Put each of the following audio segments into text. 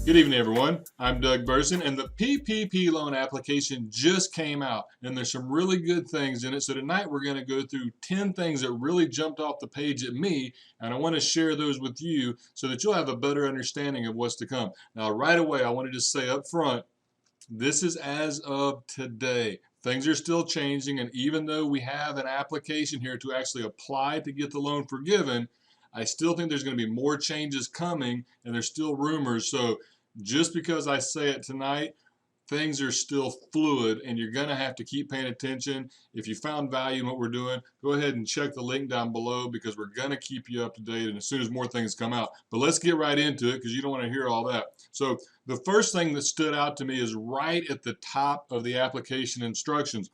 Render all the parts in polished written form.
Good evening, everyone. I'm Doug Burson, and the PPP loan application just came out, and there's some really good things in it. So tonight we're going to go through 10 things that really jumped off the page at me, and I want to share those with you so that you'll have a better understanding of what's to come. Now, right away, I want to just say up front, this is as of today. Things are still changing, and even though we have an application here to actually apply to get the loan forgiven, I still think there's going to be more changes coming, and there's still rumors. So just because I say it tonight, things are still fluid, and you're going to have to keep paying attention. If you found value in what we're doing, go ahead and check the link down below because we're going to keep you up to date and as soon as more things come out. But let's get right into it because you don't want to hear all that. So the first thing that stood out to me is right at the top of the application instructions.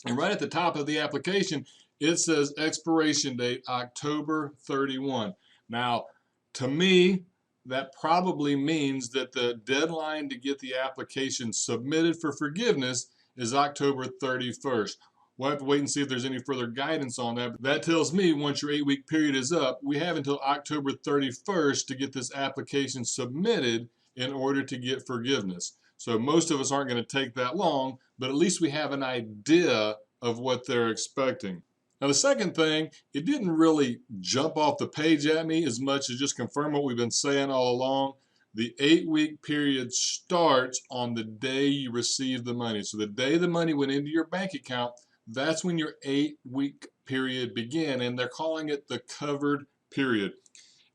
And right at the top of the application, it says expiration date October 31. Now, to me, that probably means that the deadline to get the application submitted for forgiveness is October 31st. We'll have to wait and see if there's any further guidance on that. But that tells me once your 8-week period is up, we have until October 31st to get this application submitted in order to get forgiveness. So most of us aren't going to take that long, but at least we have an idea of what they're expecting. Now the second thing, it didn't really jump off the page at me as much as just confirm what we've been saying all along. The 8-week period starts on the day you receive the money. So the day the money went into your bank account, that's when your 8-week period began, and they're calling it the covered period.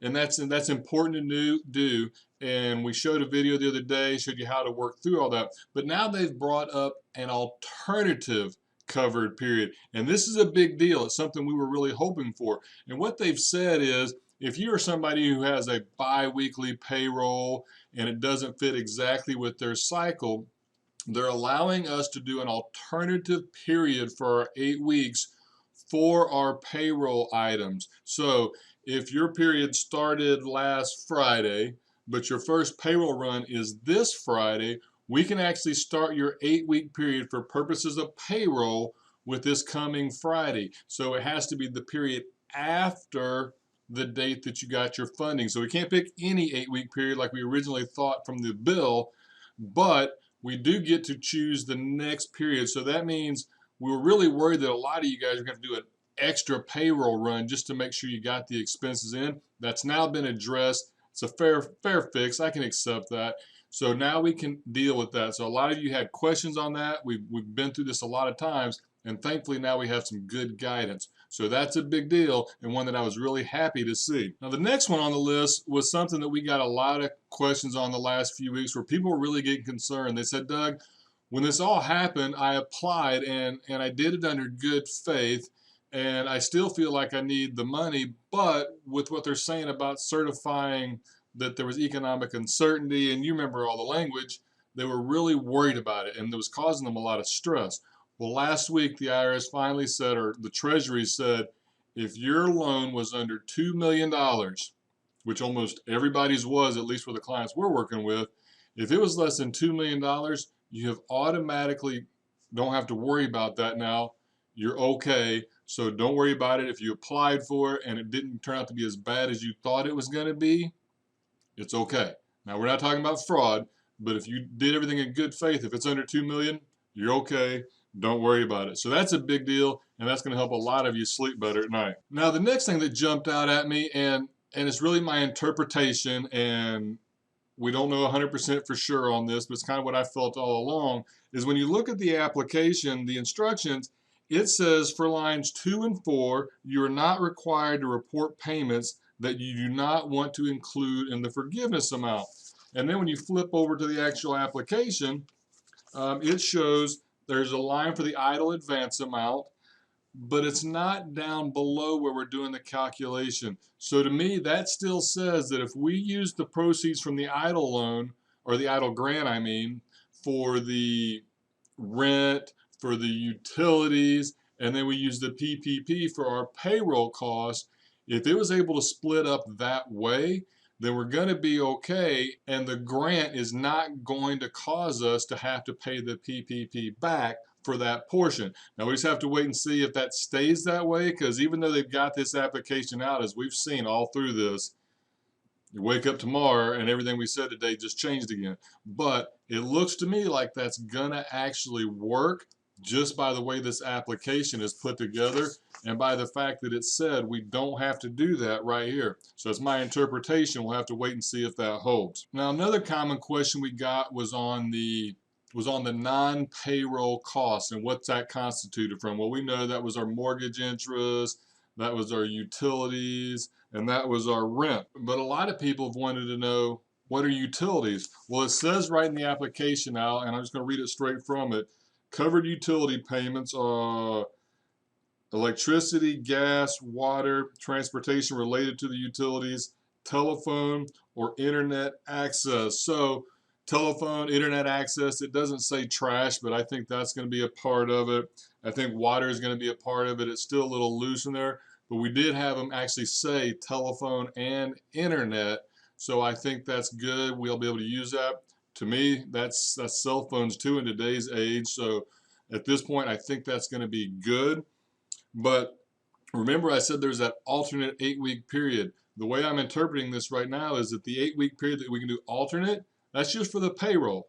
And that's important to do. And we showed a video the other day, showed you how to work through all that. But now they've brought up an alternative covered period. And this is a big deal. It's something we were really hoping for. And what they've said is, if you are somebody who has a bi-weekly payroll and it doesn't fit exactly with their cycle, they're allowing us to do an alternative period for our 8 weeks for our payroll items. So if your period started last Friday, but your first payroll run is this Friday, we can actually start your 8-week period for purposes of payroll with this coming Friday. So it has to be the period after the date that you got your funding. So we can't pick any 8-week period like we originally thought from the bill, but we do get to choose the next period. So that means we were really worried that a lot of you guys are going to do an extra payroll run just to make sure you got the expenses in. That's now been addressed. It's a fair fix. I can accept that. So now we can deal with that. So a lot of you had questions on that. We've been through this a lot of times, and thankfully now we have some good guidance. So that's a big deal and one that I was really happy to see. Now the next one on the list was something that we got a lot of questions on the last few weeks where people were really getting concerned. They said, Doug, when this all happened, I applied and I did it under good faith, and I still feel like I need the money, but with what they're saying about certifying that there was economic uncertainty, and you remember all the language, they were really worried about it, and it was causing them a lot of stress. Well, last week the IRS finally said, or the Treasury said, if your loan was under $2 million, which almost everybody's was, at least for the clients we're working with, if it was less than $2 million, you have automatically don't have to worry about that now. You're okay, so don't worry about it. If you applied for it and it didn't turn out to be as bad as you thought it was going to be, it's okay. Now we're not talking about fraud, but if you did everything in good faith, if it's under 2 million, you're okay. Don't worry about it. So that's a big deal, and that's going to help a lot of you sleep better at night. Now the next thing that jumped out at me, and it's really my interpretation, and we don't know 100% for sure on this, but it's kind of what I felt all along, is when you look at the application, the instructions, it says for lines 2 and 4, you are not required to report payments that you do not want to include in the forgiveness amount. And then when you flip over to the actual application, it shows there's a line for the idle advance amount, but it's not down below where we're doing the calculation. So to me, that still says that if we use the proceeds from the idle loan, or the idle grant, I mean, for the rent, for the utilities, and then we use the PPP for our payroll costs, if it was able to split up that way, then we're going to be okay, and the grant is not going to cause us to have to pay the PPP back for that portion. Now we just have to wait and see if that stays that way, because even though they've got this application out, as we've seen all through this, You wake up tomorrow and everything we said today just changed again. But it looks to me like that's gonna actually work just by the way this application is put together and by the fact that it said we don't have to do that right here. So that's my interpretation. We'll have to wait and see if that holds. Now, another common question we got was on the non-payroll costs and what's that constituted from. Well, we know that was our mortgage interest, that was our utilities, and that was our rent. But a lot of people have wanted to know, what are utilities? Well, it says right in the application now, and I'm just going to read it straight from it. Covered utility payments are electricity, gas, water, transportation related to the utilities, telephone, or internet access. So telephone, internet access, it doesn't say trash, but I think that's going to be a part of it. I think water is going to be a part of it. It's still a little loose in there, but we did have them actually say telephone and internet. So I think that's good. We'll be able to use that. To me, that's cell phones too in today's age. So at this point, I think that's going to be good. But remember, I said there's that alternate 8-week period. The way I'm interpreting this right now is that the 8-week period that we can do alternate, that's just for the payroll.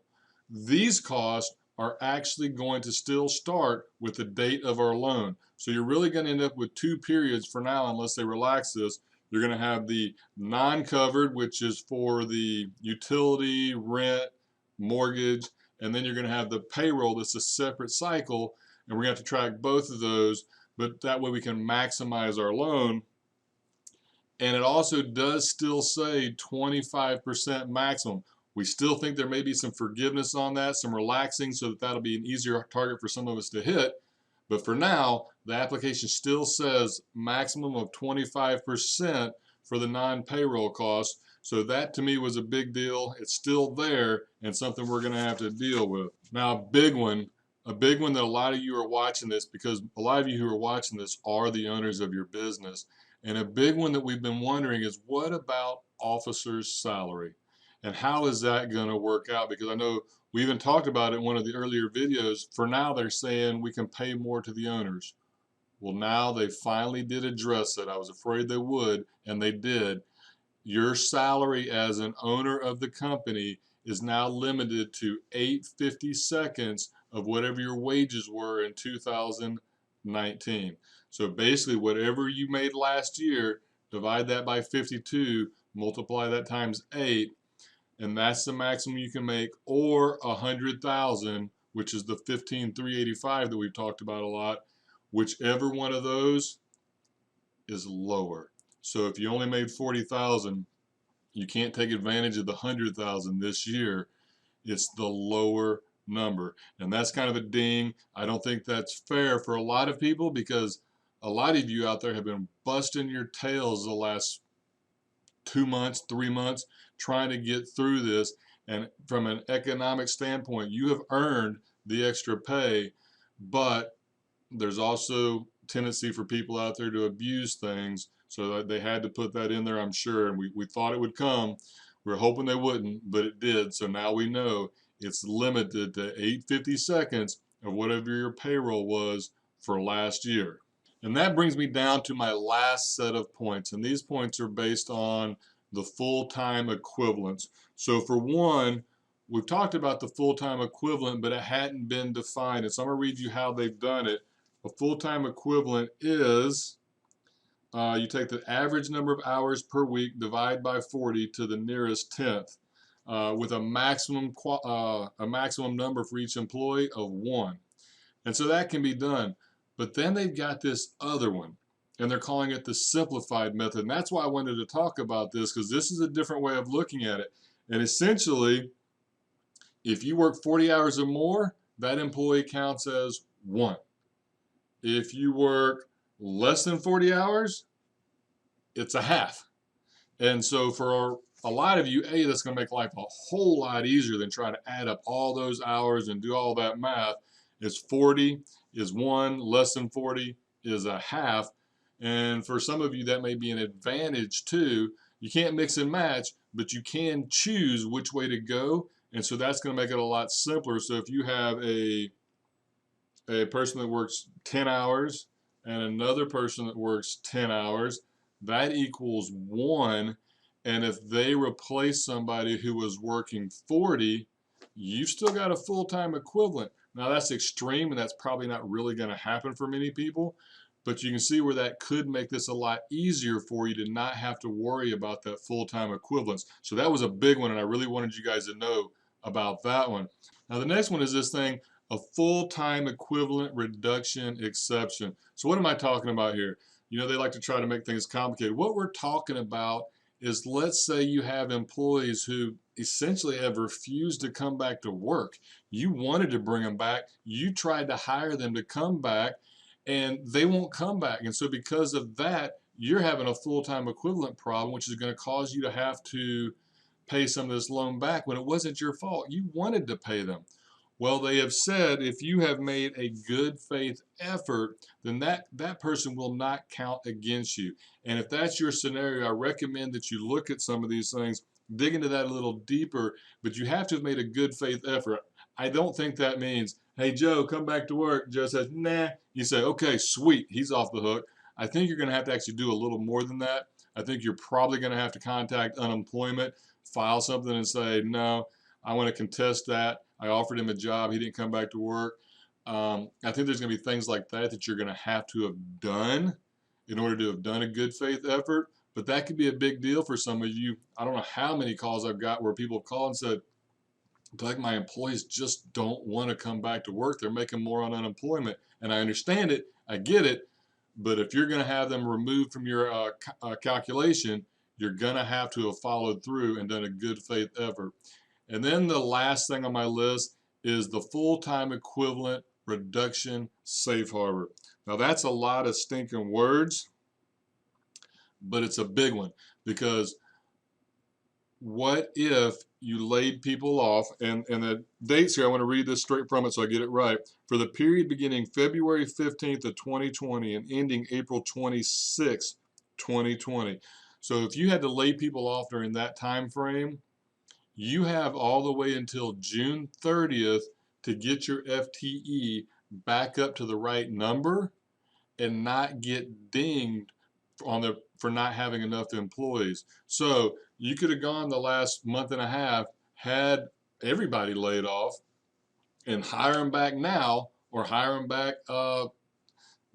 These costs are actually going to still start with the date of our loan. So you're really going to end up with 2 periods for now, unless they relax this. You're going to have the non-covered, which is for the utility, rent, mortgage, and then you're going to have the payroll that's a separate cycle, and we're going to have to track both of those, but that way we can maximize our loan. And it also does still say 25% maximum. We still think there may be some forgiveness on that, some relaxing, so that that'll be an easier target for some of us to hit. But for now, the application still says maximum of 25% for the non-payroll costs. So that to me was a big deal. It's still there and something we're going to have to deal with. Now, a big one that a lot of you are watching this, because a lot of you who are watching this are the owners of your business. And a big one that we've been wondering is, what about officers' salary? And how is that going to work out? Because I know we even talked about it in one of the earlier videos. For now, they're saying we can pay more to the owners. Well, now they finally did address it. I was afraid they would, and they did. Your salary as an owner of the company is now limited to 8/52 of whatever your wages were in 2019. So basically, whatever you made last year, divide that by 52, multiply that times 8, and that's the maximum you can make, or 100,000, which is the 15,385 that we've talked about a lot. Whichever one of those is lower. So if you only made 40,000, you can't take advantage of the 100,000 this year. It's the lower number, and that's kind of a ding. I don't think that's fair for a lot of people, because a lot of you out there have been busting your tails the last 2 months, 3 months, trying to get through this. And from an economic standpoint, you have earned the extra pay, but there's also tendency for people out there to abuse things. So they had to put that in there, I'm sure. And we thought it would come. We were hoping they wouldn't, but it did. So now we know it's limited to 8/52 of whatever your payroll was for last year. And that brings me down to my last set of points. And these points are based on the full-time equivalents. So for one, we've talked about the full-time equivalent, but it hadn't been defined. And so I'm going to read you how they've done it. A full-time equivalent is, you take the average number of hours per week, divide by 40 to the nearest tenth, with a maximum number for each employee of 1. And so that can be done. But then they've got this other one, and they're calling it the simplified method. And that's why I wanted to talk about this, because this is a different way of looking at it. And essentially, if you work 40 hours or more, that employee counts as 1. If you work less than 40 hours, it's a half. And so for a lot of you, that's going to make life a whole lot easier than trying to add up all those hours and do all that math. It's 40 is 1, less than 40 is a half. And for some of you, that may be an advantage too. You can't mix and match, but you can choose which way to go. And so that's going to make it a lot simpler. So if you have a person that works 10 hours and another person that works 10 hours, that equals 1. And if they replace somebody who was working 40, you've still got a full-time equivalent. Now that's extreme, and that's probably not really going to happen for many people, but you can see where that could make this a lot easier for you to not have to worry about that full-time equivalence. So that was a big one, and I really wanted you guys to know about that one. Now the next one is this thing, a full-time equivalent reduction exception. So what am I talking about here? You know, they like to try to make things complicated. What we're talking about is, let's say you have employees who essentially have refused to come back to work. You wanted to bring them back. You tried to hire them to come back, and they won't come back. And so because of that, you're having a full-time equivalent problem, which is going to cause you to have to pay some of this loan back when it wasn't your fault. You wanted to pay them. Well, they have said if you have made a good faith effort, then that person will not count against you. And if that's your scenario, I recommend that you look at some of these things, dig into that a little deeper, but you have to have made a good faith effort. I don't think that means, hey, Joe, come back to work. Joe says, nah. You say, okay, sweet, he's off the hook. I think you're going to have to actually do a little more than that. I think you're probably going to have to contact unemployment, file something and say, no, I want to contest that. I offered him a job. He didn't come back to work. I think there's going to be things like that that you're going to have done in order to have done a good faith effort. But that could be a big deal for some of you. I don't know how many calls I've got where people have called and said, Doug, my employees just don't want to come back to work. They're making more on unemployment. And I understand it. I get it. But if you're going to have them removed from your calculation, you're going to have to have followed through and done a good faith effort. And then the last thing on my list is the full-time equivalent reduction safe harbor. Now that's a lot of stinking words, but it's a big one, because what if you laid people off, and the dates here, I want to read this straight from it so I get it right, for the period beginning February 15th of 2020 and ending April 26th, 2020. So if you had to lay people off during that time frame, you have all the way until June 30th to get your FTE back up to the right number and not get dinged for not having enough employees. So you could have gone the last month and a half, had everybody laid off, and hire them back now, or hire them back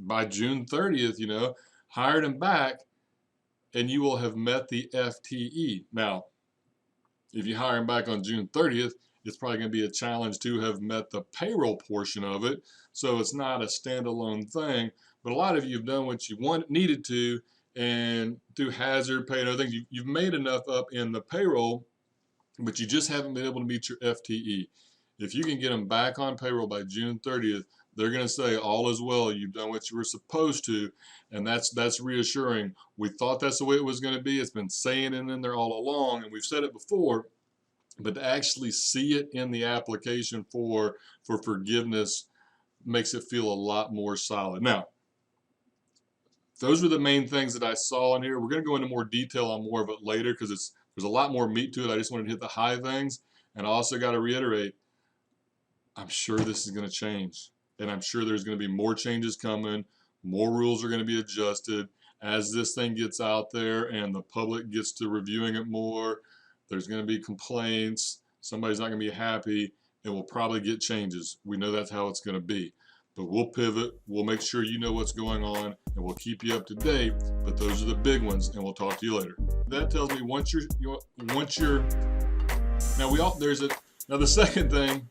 by June 30th, hire them back, and you will have met the FTE. Now, if you hire them back on June 30th, it's probably going to be a challenge to have met the payroll portion of it. So it's not a standalone thing. But a lot of you have done what you needed to, and through hazard pay and other things, you've made enough up in the payroll, but you just haven't been able to meet your FTE. If you can get them back on payroll by June 30th, they're going to say all is well. You've done what you were supposed to, and that's reassuring. We thought that's the way it was going to be. It's been saying it in there all along, and we've said it before, but to actually see it in the application for forgiveness makes it feel a lot more solid. Now, those are the main things that I saw in here. We're going to go into more detail on more of it later because there's a lot more meat to it. I just wanted to hit the high things, and I also got to reiterate, I'm sure this is going to change. And I'm sure there's going to be more changes coming. More rules are going to be adjusted. As this thing gets out there and the public gets to reviewing it more, there's going to be complaints. Somebody's not going to be happy, and we'll probably get changes. We know that's how it's going to be. But we'll pivot. We'll make sure you know what's going on, and we'll keep you up to date. But those are the big ones, and we'll talk to you later. That tells me now the second thing